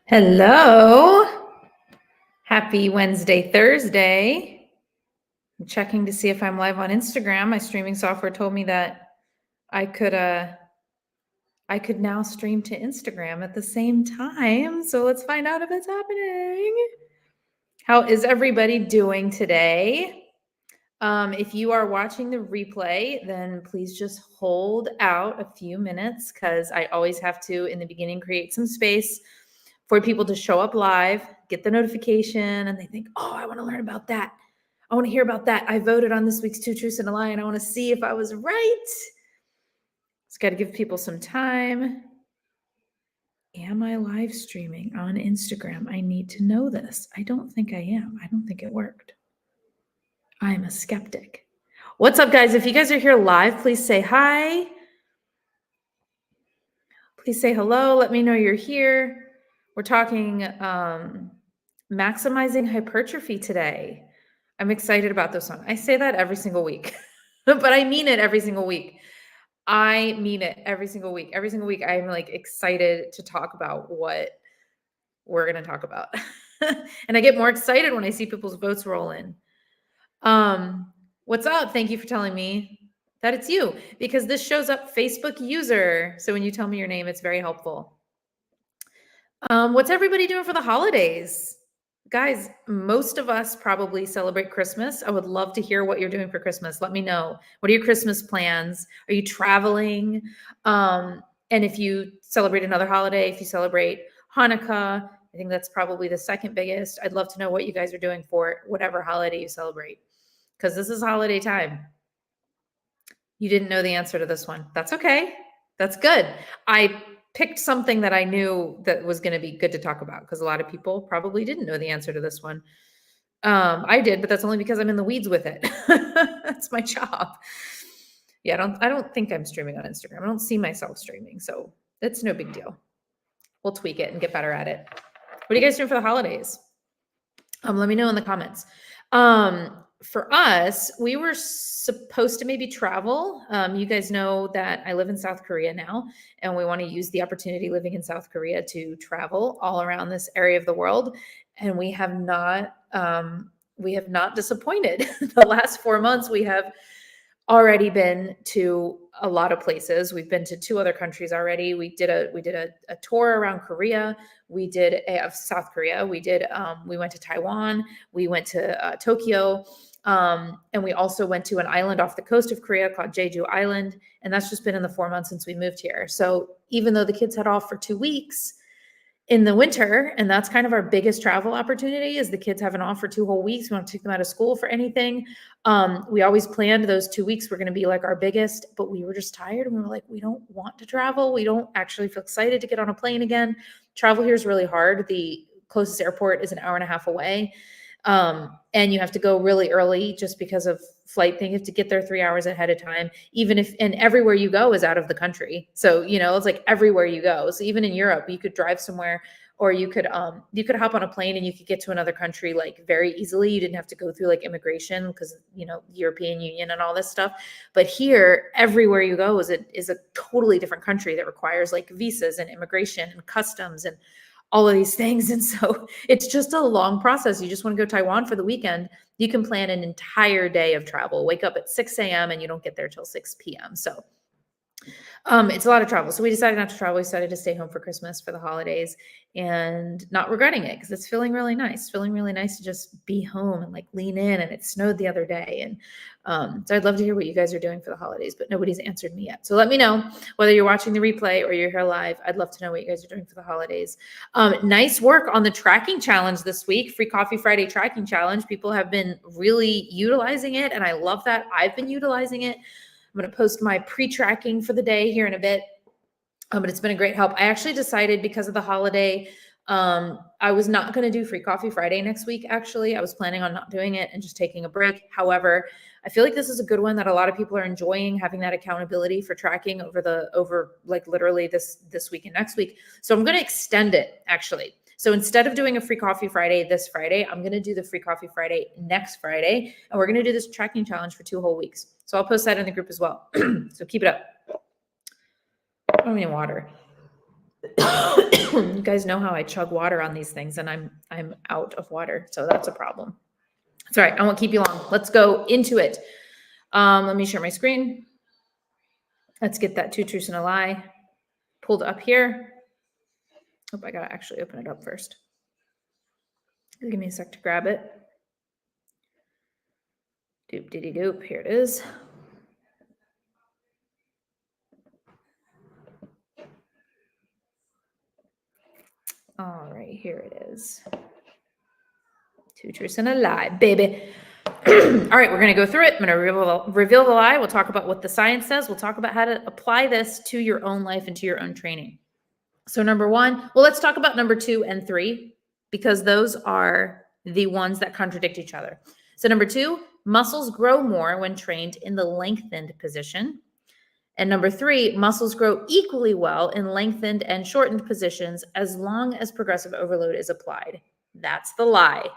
Hello. Happy Wednesday, Thursday. I'm checking to see if I'm live on Instagram. My streaming software told me that I could now stream to Instagram at the same time. So let's find out if it's happening. How is everybody doing today? If you are watching the replay, then please just hold out a few minutes because I always have to, in the beginning, create some space for people to show up live, get the notification, and they think, oh, I want to learn about that. I want to hear about that. I voted on this week's Two Truths and a Lie, and I want to see if I was right. Just got to give people some time. Am I live streaming on Instagram? I need to know this. I don't think I am. I don't think it worked. I'm a skeptic. What's up, guys? If you guys are here live, please say hi. Please say hello. Let me know you're here. We're talking maximizing hypertrophy today. I'm excited about this one. I say that every single week, but I mean it every single week. I mean it every single week. Every single week, I'm like excited to talk about what we're going to talk about. And I get more excited when I see people's votes roll in. What's up? Thank you for telling me that it's you, because this shows up Facebook user. So when you tell me your name, it's very helpful. What's everybody doing for the holidays? Guys, most of us probably celebrate Christmas. I would love to hear what you're doing for Christmas. Let me know. What are your Christmas plans? Are you traveling? And if you celebrate another holiday, if you celebrate Hanukkah, I think that's probably the second biggest. I'd love to know what you guys are doing for whatever holiday you celebrate, because this is holiday time. You didn't know the answer to this one. That's okay. That's good. I picked something that I knew that was going to be good to talk about, because a lot of people probably didn't know the answer to this one. I did, but that's only because I'm in the weeds with it. That's my job. Yeah, I don't think I'm streaming on Instagram. I don't see myself streaming, so it's no big deal. We'll tweak it and get better at it. What are you guys doing for the holidays? Let me know in the comments. For us, we were supposed to maybe travel. You guys know that I live in South Korea now, and we want to use the opportunity living in South Korea to travel all around this area of the world. And we have not disappointed. The last 4 months, we have already been to a lot of places. We've been to 2 other countries already. We did a tour around Korea. We did South Korea. We went to Taiwan. We went to Tokyo. And we also went to an island off the coast of Korea called Jeju Island. And that's just been in the 4 months since we moved here. So even though the kids had off for 2 weeks in the winter, and that's kind of our biggest travel opportunity, is the kids having off for 2 whole weeks. We don't take them out of school for anything. We always planned those 2 weeks were going to be like our biggest, but we were just tired and we were like, we don't want to travel. We don't actually feel excited to get on a plane again. Travel here is really hard. The closest airport is an hour and a half away. And you have to go really early just because of flight thing. You have to get there 3 hours ahead of time, and everywhere you go is out of the country. So, it's like everywhere you go. So even in Europe, you could drive somewhere, or you could hop on a plane and you could get to another country like very easily. You didn't have to go through like immigration because, European Union and all this stuff. But here, everywhere you go is a totally different country that requires like visas and immigration and customs and all of these things. And so it's just a long process. You just want to go to Taiwan for the weekend. You can plan an entire day of travel, wake up at 6 a.m. and you don't get there till 6 p.m. So it's a lot of travel. So we decided not to travel. We decided to stay home for Christmas, for the holidays, and not regretting it, because it's feeling really nice. It's feeling really nice to just be home and like lean in. And it snowed the other day. And so I'd love to hear what you guys are doing for the holidays, but nobody's answered me yet. So let me know whether you're watching the replay or you're here live. I'd love to know what you guys are doing for the holidays. Nice work on the tracking challenge this week. Free Coffee Friday tracking challenge. People have been really utilizing it, and I love that. I've been utilizing it. I'm going to post my pre-tracking for the day here in a bit. But it's been a great help. I actually decided, because of the holiday, I was not going to do Free Coffee Friday next week. Actually, I was planning on not doing it and just taking a break. However, I feel like this is a good one that a lot of people are enjoying, having that accountability for tracking over like literally this week and next week. So I'm going to extend it, actually. So instead of doing a Free Coffee Friday this Friday, I'm going to do the Free Coffee Friday next Friday. And we're going to do this tracking challenge for 2 whole weeks. So I'll post that in the group as well. So keep it up. I don't need water. You guys know how I chug water on these things, and I'm out of water, so that's a problem. It's all right. I won't keep you long. Let's go into it. Let me share my screen. Let's get that 2 truths and a lie pulled up here. Oh, I gotta actually open it up first. Give me a sec to grab it. Doop diddy doop. Here it is. All right, here it is. 2 truths and a lie, baby. All right, we're going to go through it. I'm going to reveal the lie. We'll talk about what the science says. We'll talk about how to apply this to your own life and to your own training. So number 1, well, let's talk about number 2 and 3, because those are the ones that contradict each other. So number 2, muscles grow more when trained in the lengthened position. And number 3, muscles grow equally well in lengthened and shortened positions as long as progressive overload is applied. That's the lie.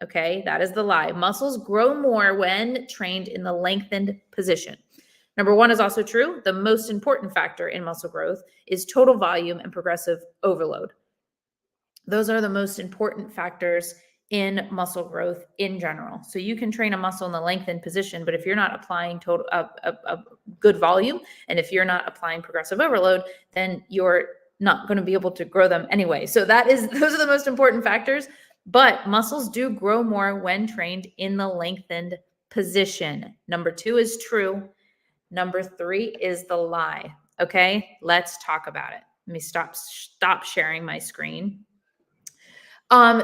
Okay, that is the lie. Muscles grow more when trained in the lengthened position. Number 1 is also true. The most important factor in muscle growth is total volume and progressive overload. Those are the most important factors in muscle growth in general. So you can train a muscle in the lengthened position, but if you're not applying total a good volume, and if you're not applying progressive overload, then you're not going to be able to grow them anyway. So those are the most important factors. But muscles do grow more when trained in the lengthened position. Number 2 is true. Number 3 is the lie. Okay, let's talk about it. Let me stop sharing my screen.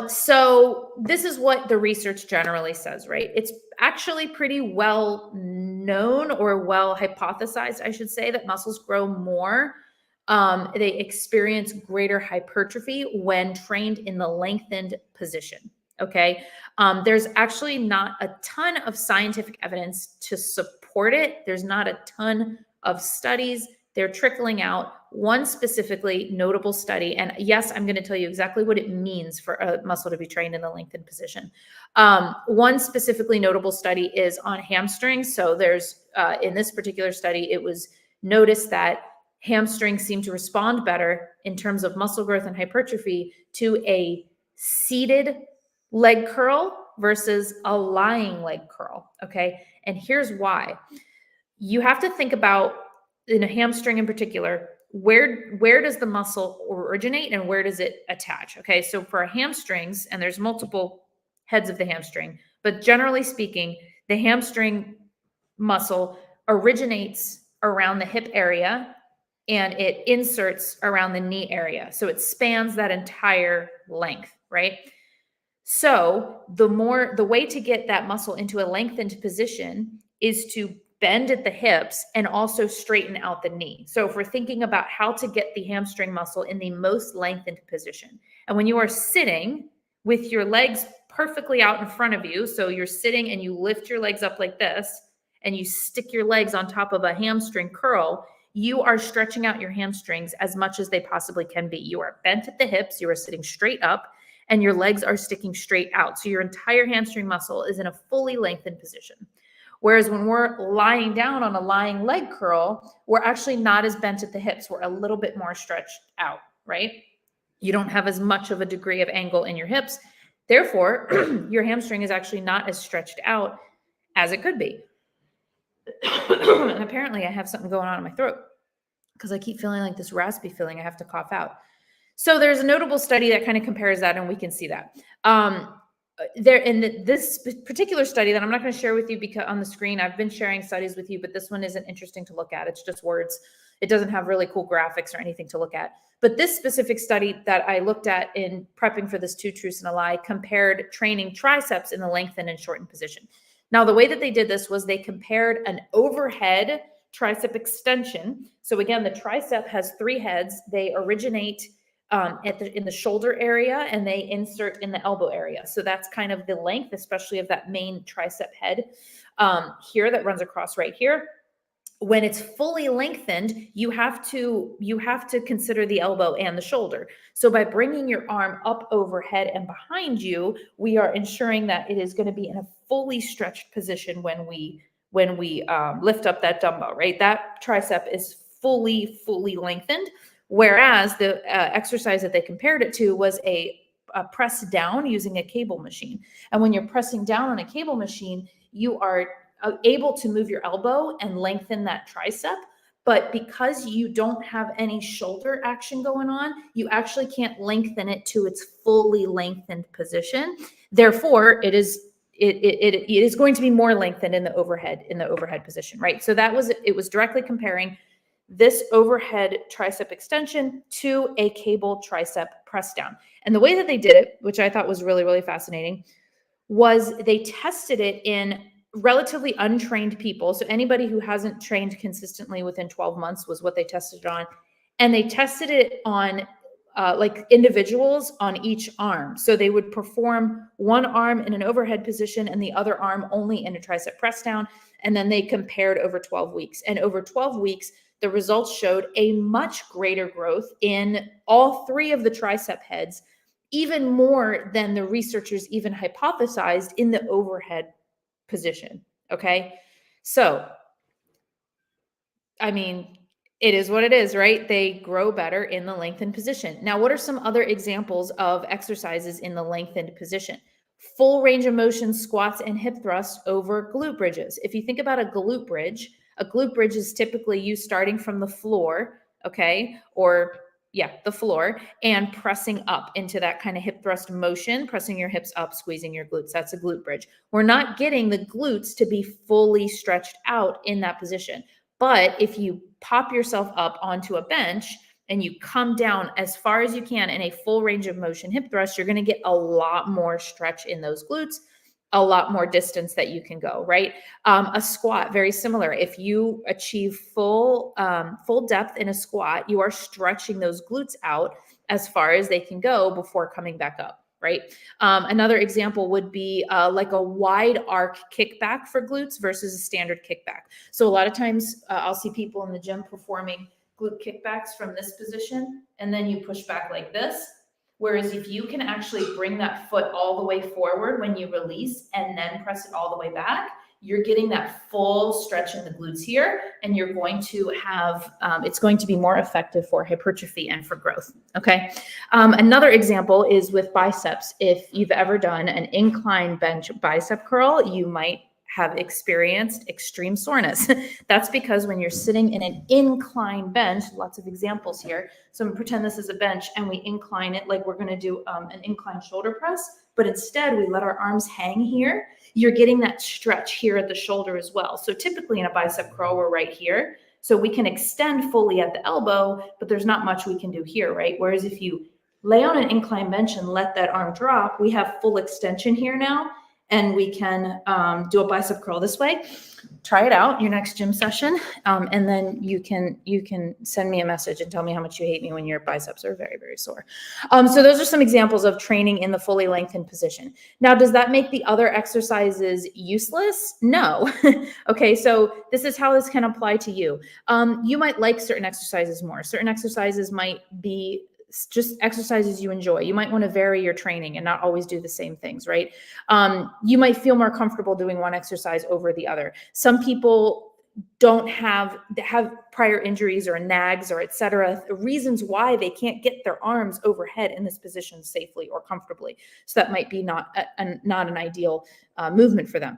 So this is what the research generally says, right? It's actually pretty well known, or well hypothesized, I should say, that muscles grow more. They experience greater hypertrophy when trained in the lengthened position. Okay. There's actually not a ton of scientific evidence to support it. There's not a ton of studies. They're trickling out. One specifically notable study, and yes, I'm going to tell you exactly what it means for a muscle to be trained in the lengthened position. One specifically notable study is on hamstrings. So there's, in this particular study, it was noticed that hamstrings seem to respond better in terms of muscle growth and hypertrophy to a seated leg curl versus a lying leg curl. Okay. And here's why. You have to think about, in a hamstring in particular, where does the muscle originate and where does it attach? Okay. So for hamstrings, and there's multiple heads of the hamstring, but generally speaking, the hamstring muscle originates around the hip area and it inserts around the knee area. So it spans that entire length, right? So the way to get that muscle into a lengthened position is to bend at the hips and also straighten out the knee. So if we're thinking about how to get the hamstring muscle in the most lengthened position, and when you are sitting with your legs perfectly out in front of you, so you're sitting and you lift your legs up like this, and you stick your legs on top of a hamstring curl, you are stretching out your hamstrings as much as they possibly can be. You are bent at the hips, you are sitting straight up, and your legs are sticking straight out. So your entire hamstring muscle is in a fully lengthened position. Whereas when we're lying down on a lying leg curl, we're actually not as bent at the hips. We're a little bit more stretched out, right? You don't have as much of a degree of angle in your hips. Therefore, your hamstring is actually not as stretched out as it could be. And apparently I have something going on in my throat because I keep feeling like this raspy feeling. I have to cough out. So there's a notable study that kind of compares that, and we can see that. This particular study that I'm not going to share with you because on the screen, I've been sharing studies with you, but this one isn't interesting to look at. It's just words. It doesn't have really cool graphics or anything to look at. But this specific study that I looked at in prepping for this 2 truths and a lie compared training triceps in the lengthened and shortened position. Now, the way that they did this was they compared an overhead tricep extension. So again, the tricep has 3 heads. They originate in the shoulder area and they insert in the elbow area. So that's kind of the length, especially of that main tricep head here that runs across right here. When it's fully lengthened, you have to consider the elbow and the shoulder. So by bringing your arm up overhead and behind you, we are ensuring that it is going to be in a fully stretched position when we lift up that dumbbell, right? That tricep is fully lengthened. Whereas the exercise that they compared it to was a press down using a cable machine. And when you're pressing down on a cable machine, you are able to move your elbow and lengthen that tricep. But because you don't have any shoulder action going on, you actually can't lengthen it to its fully lengthened position. Therefore, it is going to be more lengthened in the overhead position, right? So it was directly comparing this overhead tricep extension to a cable tricep press down. And the way that they did it, which I thought was really, really fascinating, was they tested it in relatively untrained people. So anybody who hasn't trained consistently within 12 months was what they tested it on. And they tested it on like individuals on each arm. So they would perform one arm in an overhead position and the other arm only in a tricep press down. And then they compared over 12 weeks. And over 12 weeks, the results showed a much greater growth in all three of the tricep heads, even more than the researchers even hypothesized in the overhead position. Okay. So, I mean, it is what it is, right? They grow better in the lengthened position. Now, what are some other examples of exercises in the lengthened position? Full range of motion squats and hip thrusts over glute bridges. If you think about a glute bridge is typically you starting from the floor, okay? Or the floor, and pressing up into that kind of hip thrust motion, pressing your hips up, squeezing your glutes. That's a glute bridge. We're not getting the glutes to be fully stretched out in that position. But if you pop yourself up onto a bench and you come down as far as you can in a full range of motion hip thrust, you're going to get a lot more stretch in those glutes, a lot more distance that you can go, right? A squat, very similar. If you achieve full depth in a squat, you are stretching those glutes out as far as they can go before coming back up. Right. Another example would be like a wide arc kickback for glutes versus a standard kickback. So a lot of times I'll see people in the gym performing glute kickbacks from this position, and then you push back like this. Whereas if you can actually bring that foot all the way forward when you release and then press it all the way back, you're getting that full stretch in the glutes here, and you're going to have, it's going to be more effective for hypertrophy and for growth, okay? Another example is with biceps. If you've ever done an incline bench bicep curl, you might have experienced extreme soreness. That's because when you're sitting in an incline bench, lots of examples here. So I'm gonna pretend this is a bench and we incline it like we're gonna do an incline shoulder press, but instead we let our arms hang here. You're getting that stretch here at the shoulder as well. So typically in a bicep curl, we're right here. So we can extend fully at the elbow, but there's not much we can do here, right? Whereas if you lay on an incline bench and let that arm drop, we have full extension here now. And we can do a bicep curl this way. Try it out your next gym session, and then you can send me a message and tell me how much you hate me when your biceps are very, very sore. So those are some examples of training in the fully lengthened position. Now, does that make the other exercises useless? No. Okay, so this is how this can apply to you. You might like certain exercises more. Certain exercises might be just exercises you enjoy. You might want to vary your training and not always do the same things, right? You might feel more comfortable doing one exercise over the other. Some people don't have prior injuries or nags or et cetera, reasons why they can't get their arms overhead in this position safely or comfortably. So that might be not an ideal movement for them.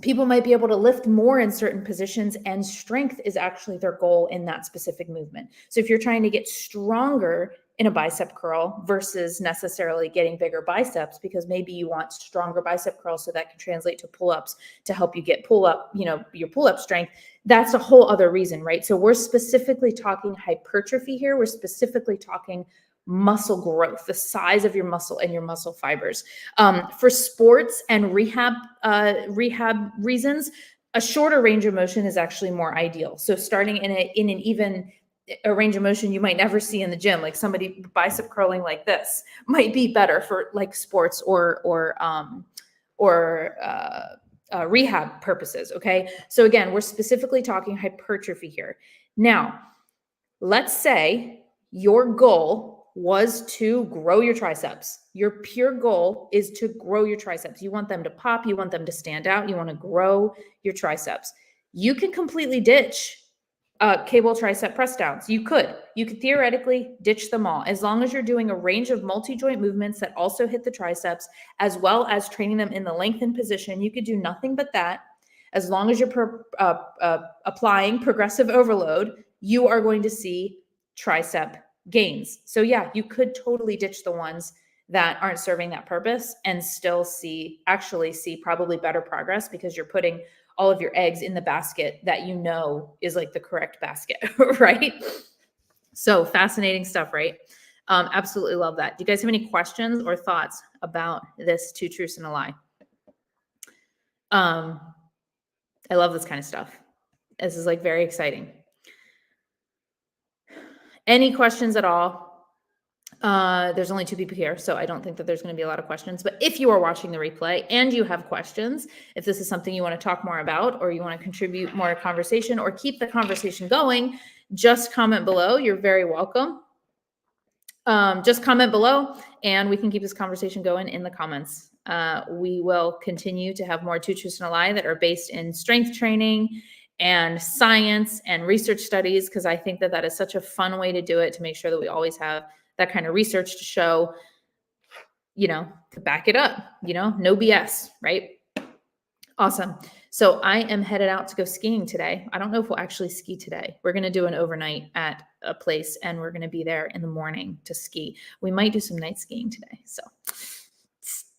People might be able to lift more in certain positions, and strength is actually their goal in that specific movement. So if you're trying to get stronger in a bicep curl versus necessarily getting bigger biceps, because maybe you want stronger bicep curls so that can translate to pull-ups to help you get your pull-up strength, that's a whole other reason, right? So we're specifically talking hypertrophy here. We're specifically talking muscle growth, the size of your muscle and your muscle fibers. For sports and rehab reasons, a shorter range of motion is actually more ideal. So starting in an even a range of motion you might never see in the gym, like somebody bicep curling like this, might be better for like sports or rehab purposes. Okay, so again, we're specifically talking hypertrophy here. Now, let's say your goal was to grow your triceps. Your pure goal is to grow your triceps. You want them to pop, you want them to stand out, you want to grow your triceps. You can completely ditch cable tricep press downs. You could theoretically ditch them all as long as you're doing a range of multi-joint movements that also hit the triceps, as well as training them in the lengthened position. You could do nothing but that. As long as you're applying progressive overload, you are going to see tricep gains. So yeah, you could totally ditch the ones that aren't serving that purpose and still actually see probably better progress, because you're putting all of your eggs in the basket that you know is like the correct basket, right? So fascinating stuff, right? Absolutely love that. Do you guys have any questions or thoughts about this 2 truths and a lie? I love this kind of stuff. This is like very exciting. Any questions at all? There's only 2 people here, so I don't think that there's going to be a lot of questions. But if you are watching the replay and you have questions, if this is something you want to talk more about, or you want to contribute more conversation or keep the conversation going, just comment below. You're very welcome. Just comment below and we can keep this conversation going in the comments. We will continue to have more 2 truths and a lie that are based in strength training and science and research studies, because I think that that is such a fun way to do it, to make sure that we always have that kind of research to show, to back it up, no BS, right? Awesome. So I am headed out to go skiing today. I don't know if we'll actually ski today. We're going to do an overnight at a place and we're going to be there in the morning to ski. We might do some night skiing today. So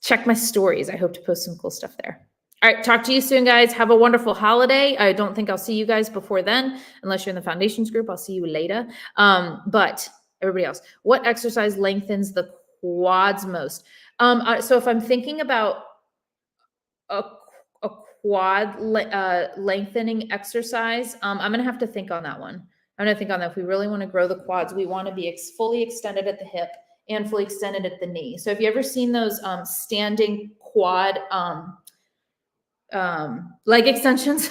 check my stories. I hope to post some cool stuff there. All right. Talk to you soon, guys. Have a wonderful holiday. I don't think I'll see you guys before then, unless you're in the foundations group. I'll see you later. But everybody else, what exercise lengthens the quads most? So if I'm thinking about a quad lengthening exercise, I'm going to have to think on that one. I'm going to think on that. If we really want to grow the quads, we want to be fully extended at the hip and fully extended at the knee. So have you ever seen those standing quad leg extensions?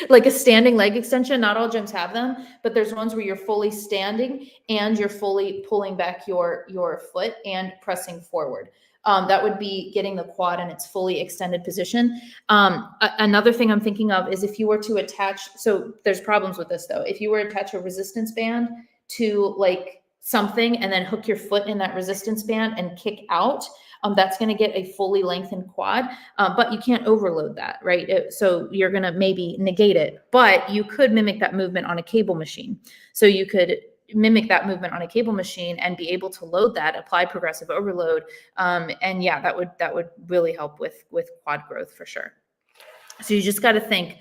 Like a standing leg extension? Not all gyms have them, but there's ones where you're fully standing and you're fully pulling back your foot and pressing forward. That would be getting the quad in its fully extended position. Another thing I'm thinking of is if you were to attach, so there's problems with this though. If you were to attach a resistance band to like something and then hook your foot in that resistance band and kick out, that's going to get a fully lengthened quad, but you can't overload that, right? So you're going to maybe negate it, but you could mimic that movement on a cable machine. So you could mimic that movement on a cable machine and be able to load that, apply progressive overload. And yeah, that would really help with quad growth for sure. So you just got to think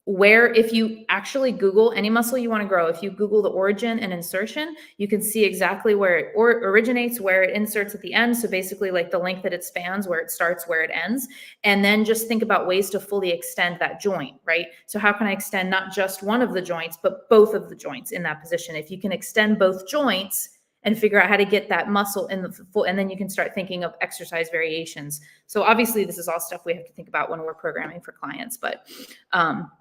where, if you actually Google any muscle you want to grow, if you Google the origin and insertion, you can see exactly where it originates, where it inserts at the end. So basically like the length that it spans, where it starts, where it ends. And then just think about ways to fully extend that joint, right? So how can I extend not just one of the joints, but both of the joints in that position? If you can extend both joints and figure out how to get that muscle in the full, and then you can start thinking of exercise variations. So obviously this is all stuff we have to think about when we're programming for clients, but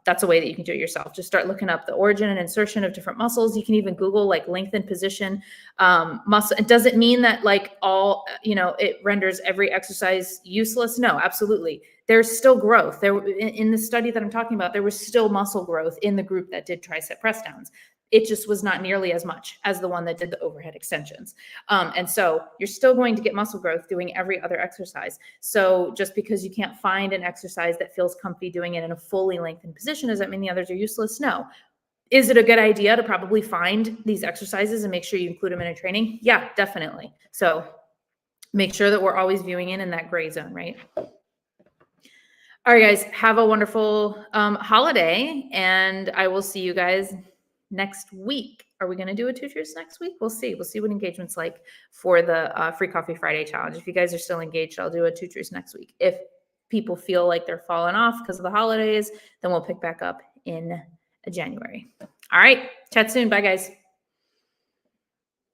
that's a way that you can do it yourself. Just start looking up the origin and insertion of different muscles. You can even Google like lengthened position muscle. It doesn't mean that like all, it renders every exercise useless. No, absolutely. There's still growth. There in the study that I'm talking about, there was still muscle growth in the group that did tricep press downs. It just was not nearly as much as the one that did the overhead extensions. And so you're still going to get muscle growth doing every other exercise. So just because you can't find an exercise that feels comfy doing it in a fully lengthened position, does that mean the others are useless? No. Is it a good idea to probably find these exercises and make sure you include them in a training? Yeah, definitely. So make sure that we're always viewing in that gray zone, right? All right, guys, have a wonderful holiday, and I will see you guys next week. Are we going to do a 2 truths next week? We'll see. We'll see what engagement's like for the Free Coffee Friday challenge. If you guys are still engaged, I'll do a 2 truths next week. If people feel like they're falling off because of the holidays, then we'll pick back up in January. All right. Chat soon. Bye, guys.